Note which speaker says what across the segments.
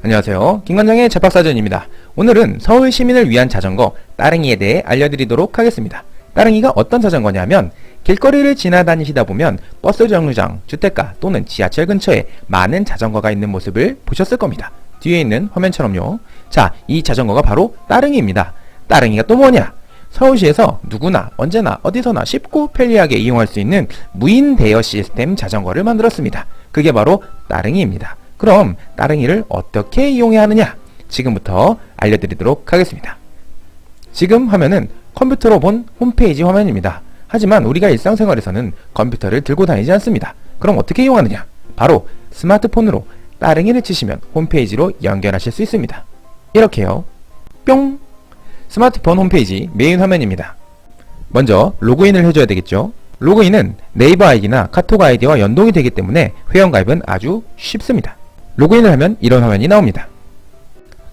Speaker 1: 안녕하세요. 김관장의 제팍사전입니다. 오늘은 서울 시민을 위한 자전거 따릉이에 대해 알려드리도록 하겠습니다. 따릉이가 어떤 자전거냐면 길거리를 지나다니시다 보면 버스 정류장, 주택가 또는 지하철 근처에 많은 자전거가 있는 모습을 보셨을 겁니다. 뒤에 있는 화면처럼요. 자, 이 자전거가 바로 따릉이입니다. 따릉이가 또 뭐냐? 서울시에서 누구나 언제나 어디서나 쉽고 편리하게 이용할 수 있는 무인 대여 시스템 자전거를 만들었습니다. 그게 바로 따릉이입니다. 그럼 따릉이를 어떻게 이용해야 하느냐? 지금부터 알려드리도록 하겠습니다. 지금 화면은 컴퓨터로 본 홈페이지 화면입니다. 하지만 우리가 일상생활에서는 컴퓨터를 들고 다니지 않습니다. 그럼 어떻게 이용하느냐? 바로 스마트폰으로 따릉이를 치시면 홈페이지로 연결하실 수 있습니다. 이렇게요. 뿅! 스마트폰 홈페이지 메인 화면입니다. 먼저 로그인을 해줘야 되겠죠. 로그인은 네이버 아이디나 카톡 아이디와 연동이 되기 때문에 회원가입은 아주 쉽습니다. 로그인을 하면 이런 화면이 나옵니다.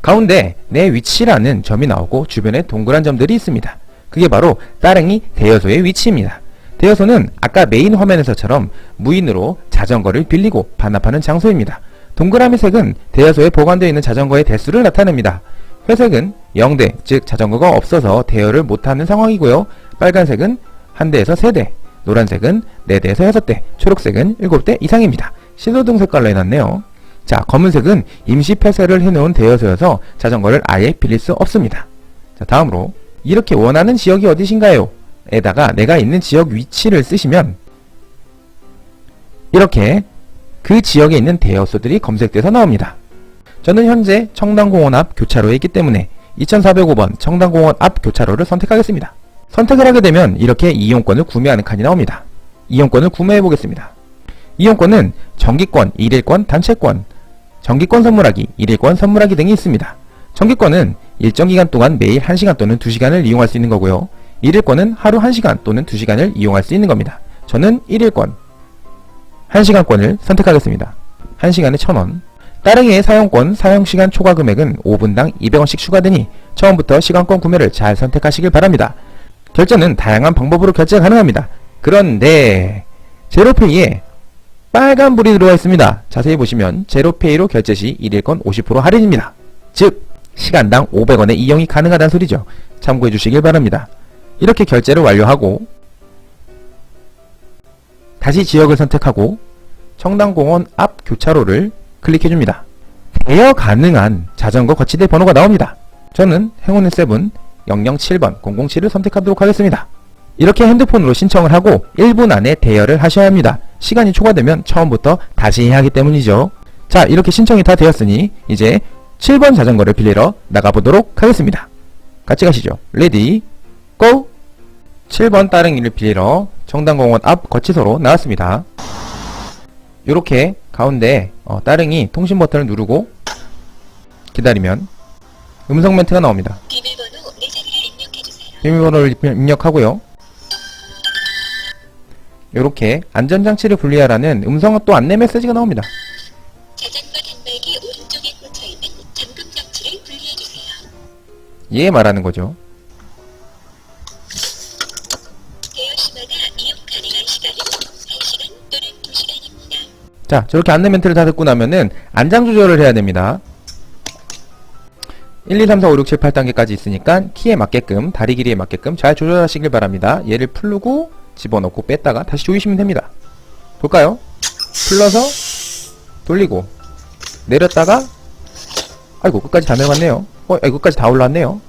Speaker 1: 가운데 내 위치라는 점이 나오고 주변에 동그란 점들이 있습니다. 그게 바로 따릉이 대여소의 위치입니다. 대여소는 아까 메인 화면에서처럼 무인으로 자전거를 빌리고 반납하는 장소입니다. 동그라미 색은 대여소에 보관되어 있는 자전거의 대수를 나타냅니다. 회색은 0대, 즉 자전거가 없어서 대여를 못하는 상황이고요. 빨간색은 1대에서 3대, 노란색은 4대에서 6대, 초록색은 7대 이상입니다. 신호등 색깔로 해놨네요. 자, 검은색은 임시 폐쇄를 해놓은 대여소여서 자전거를 아예 빌릴 수 없습니다. 자, 다음으로 이렇게 원하는 지역이 어디신가요? 에다가 내가 있는 지역 위치를 쓰시면 이렇게 그 지역에 있는 대여소들이 검색돼서 나옵니다. 저는 현재 청담공원 앞 교차로에 있기 때문에 2405번 청담공원 앞 교차로를 선택하겠습니다. 선택을 하게 되면 이렇게 이용권을 구매하는 칸이 나옵니다. 이용권을 구매해 보겠습니다. 이용권은 정기권, 일일권, 단체권, 정기권 선물하기, 일일권 선물하기 등이 있습니다. 정기권은 일정 기간 동안 매일 1시간 또는 2시간을 이용할 수 있는 거고요. 일일권은 하루 1시간 또는 2시간을 이용할 수 있는 겁니다. 저는 일일권, 1시간권을 선택하겠습니다. 1시간에 1,000원. 따릉이의 사용권, 사용시간 초과 금액은 5분당 200원씩 추가되니 처음부터 시간권 구매를 잘 선택하시길 바랍니다. 결제는 다양한 방법으로 결제가 가능합니다. 그런데 제로페이에 빨간불이 들어와 있습니다. 자세히 보시면 제로페이로 결제 시 1일권 50% 할인입니다. 즉 시간당 500원의 이용이 가능하다는 소리죠. 참고해 주시길 바랍니다. 이렇게 결제를 완료하고 다시 지역을 선택하고 청담공원 앞 교차로를 클릭해줍니다. 대여 가능한 자전거 거치대 번호가 나옵니다. 저는 행운의 7 007번 007을 선택하도록 하겠습니다. 이렇게 핸드폰으로 신청을 하고 1분 안에 대여를 하셔야 합니다. 시간이 초과되면 처음부터 다시 해야 하기 때문이죠. 자, 이렇게 신청이 다 되었으니 이제 7번 자전거를 빌리러 나가보도록 하겠습니다. 같이 가시죠. 레디 고! 7번 따릉이를 빌리러 청담공원 앞 거치소로 나왔습니다. 이렇게 가운데 따릉이 통신 버튼을 누르고 기다리면 음성 멘트가 나옵니다.
Speaker 2: 비밀번호 4자리를 입력해주세요.
Speaker 1: 비밀번호를 입력하고요. 이렇게 안전장치를 분리하라는 음성 또 안내 메시지가 나옵니다.
Speaker 2: 자전거 단말기 오른쪽에 꽂혀있는 잠금장치를 분리해주세요.
Speaker 1: 예 말하는 거죠.
Speaker 2: 대여 시마다 이용 가능한 시간은 1시간 또는 2시간입니다.
Speaker 1: 자, 저렇게 안내 멘트를 다 듣고 나면은 안장 조절을 해야 됩니다. 1, 2, 3, 4, 5, 6, 7, 8단계까지 있으니까 키에 맞게끔, 다리 길이에 맞게끔 잘 조절하시길 바랍니다. 얘를 풀고 집어넣고 뺐다가 다시 조이시면 됩니다. 볼까요? 풀러서 돌리고 내렸다가 아이고 끝까지 다 내려갔네요. 끝까지 다 올라왔네요.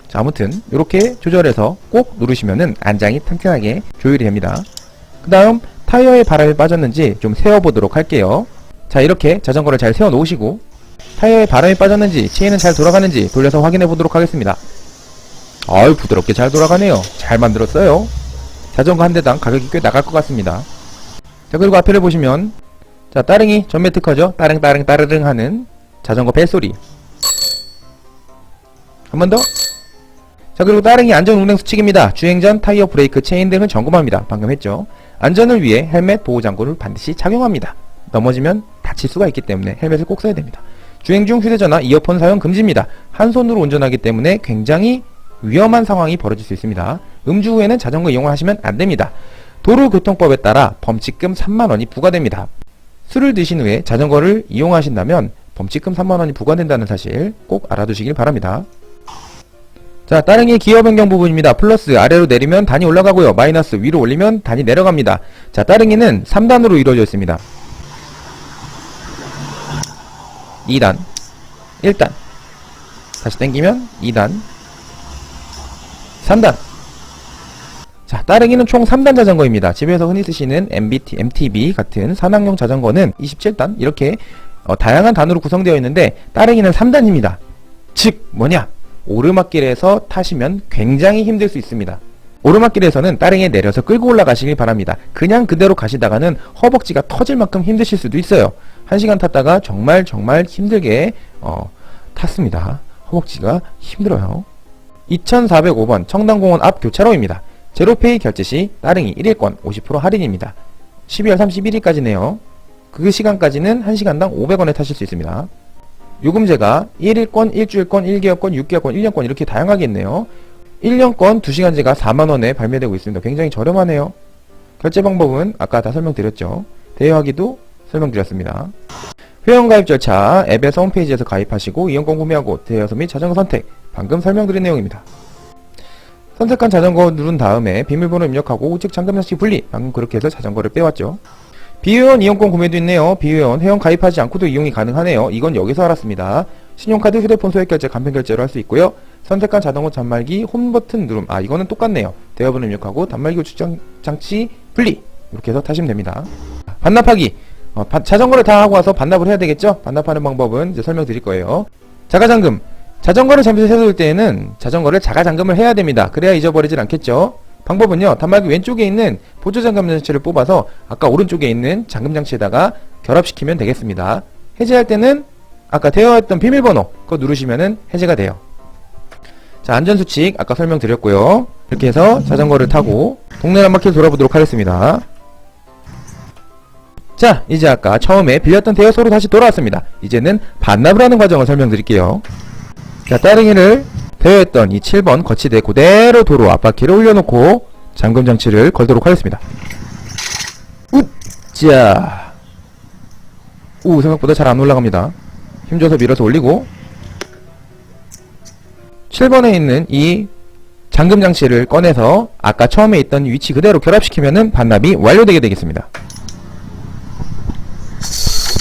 Speaker 1: 자, 아무튼 이렇게 조절해서 꼭 누르시면은 안장이 튼튼하게 조율이 됩니다. 그 다음 타이어에 바람이 빠졌는지 좀 세워보도록 할게요. 자, 이렇게 자전거를 잘 세워 놓으시고 타이어에 바람이 빠졌는지 체인은 잘 돌아가는지 돌려서 확인해 보도록 하겠습니다. 아유, 부드럽게 잘 돌아가네요. 잘 만들었어요. 자전거 한 대당 가격이 꽤 나갈 것 같습니다. 자, 그리고 앞에를 보시면 자, 따릉이 전매 특허죠. 따릉따릉 따르릉 하는 자전거 벨소리. 한 번 더. 자, 그리고 따릉이 안전 운행 수칙입니다. 주행 전 타이어, 브레이크, 체인 등을 점검합니다. 방금 했죠. 안전을 위해 헬멧 보호장구를 반드시 착용합니다. 넘어지면 다칠 수가 있기 때문에 헬멧을 꼭 써야 됩니다. 주행 중 휴대전화, 이어폰 사용 금지입니다. 한 손으로 운전하기 때문에 굉장히 위험한 상황이 벌어질 수 있습니다. 음주 후에는 자전거 이용을 하시면 안됩니다. 도로교통법에 따라 범칙금 3만원이 부과됩니다. 술을 드신 후에 자전거를 이용하신다면 범칙금 3만원이 부과된다는 사실 꼭 알아두시길 바랍니다. 자, 따릉이 기어 변경 부분입니다. 플러스 아래로 내리면 단이 올라가고요. 마이너스 위로 올리면 단이 내려갑니다. 자, 따릉이는 3단으로 이루어져 있습니다. 2단, 1단, 다시 당기면 2단, 3단. 자, 따릉이는 총 3단 자전거입니다. 집에서 흔히 쓰시는 MTB 같은 산악용 자전거는 27단 이렇게 다양한 단으로 구성되어 있는데 따릉이는 3단입니다. 즉 뭐냐? 오르막길에서 타시면 굉장히 힘들 수 있습니다. 오르막길에서는 따릉이에 내려서 끌고 올라가시길 바랍니다. 그냥 그대로 가시다가는 허벅지가 터질 만큼 힘드실 수도 있어요. 1시간 탔다가 정말 힘들게 탔습니다. 허벅지가 힘들어요. 2405번 청담공원 앞 교차로입니다. 제로페이 결제 시 따릉이 1일권 50% 할인입니다. 12월 31일까지네요. 그 시간까지는 1시간당 500원에 타실 수 있습니다. 요금제가 1일권, 일주일권, 1개월권, 6개월권, 1년권 이렇게 다양하게 있네요. 1년권 2시간제가 4만원에 발매되고 있습니다. 굉장히 저렴하네요. 결제 방법은 아까 다 설명드렸죠. 대여하기도 설명드렸습니다. 회원가입 절차 앱에서 홈페이지에서 가입하시고 이용권 구매하고 대여소 및 자전거 선택 방금 설명드린 내용입니다. 선택한 자전거 누른 다음에 비밀번호 입력하고 우측 잠금장치 분리 방금 그렇게 해서 자전거를 빼왔죠. 비회원 이용권 구매도 있네요. 비회원 회원 가입하지 않고도 이용이 가능하네요. 이건 여기서 알았습니다. 신용카드 휴대폰 소액결제 간편결제로 할 수 있고요. 선택한 자전거 단말기 홈 버튼 누름 이거는 똑같네요. 대여번호 입력하고 단말기 우측 장치 분리 이렇게 해서 타시면 됩니다. 반납하기 자전거를 다 하고 와서 반납을 해야 되겠죠? 반납하는 방법은 이제 설명드릴 거예요. 자가잠금 자전거를 잠시 세워둘 때에는 자전거를 자가잠금을 해야 됩니다. 그래야 잊어버리질 않겠죠? 방법은요. 단말기 왼쪽에 있는 보조잠금장치를 뽑아서 아까 오른쪽에 있는 잠금장치에다가 결합시키면 되겠습니다. 해제할 때는 아까 대여했던 비밀번호 그거 누르시면은 해제가 돼요. 자, 안전수칙 아까 설명드렸고요. 이렇게 해서 자전거를 타고 동네 한 바퀴 돌아보도록 하겠습니다. 자, 이제 아까 처음에 빌렸던 대여소로 다시 돌아왔습니다. 이제는 반납을 하는 과정을 설명드릴게요. 자, 따릉이를 대여했던 이 7번 거치대 그대로 도로 앞바퀴를 올려놓고 잠금장치를 걸도록 하겠습니다. 자, 생각보다 잘 안 올라갑니다. 힘줘서 밀어서 올리고 7번에 있는 이 잠금장치를 꺼내서 아까 처음에 있던 위치 그대로 결합시키면은 반납이 완료되게 되겠습니다.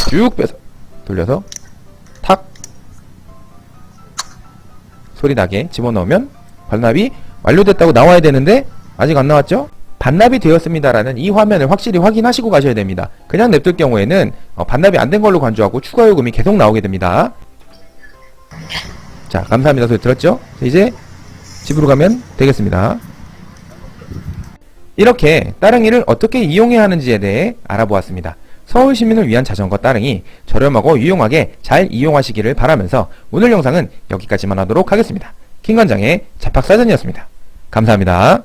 Speaker 1: 쭉 빼서 돌려서 탁 소리 나게 집어넣으면 반납이 완료됐다고 나와야 되는데 아직 안 나왔죠? 반납이 되었습니다라는 이 화면을 확실히 확인하시고 가셔야 됩니다. 그냥 냅둘 경우에는 반납이 안 된 걸로 간주하고 추가 요금이 계속 나오게 됩니다. 자, 감사합니다 소리 들었죠? 이제 집으로 가면 되겠습니다. 이렇게 따릉이를 어떻게 이용해야 하는지에 대해 알아보았습니다. 서울 시민을 위한 자전거 따릉이 저렴하고 유용하게 잘 이용하시기를 바라면서 오늘 영상은 여기까지만 하도록 하겠습니다. 킹관장의 잡학사전이었습니다. 감사합니다.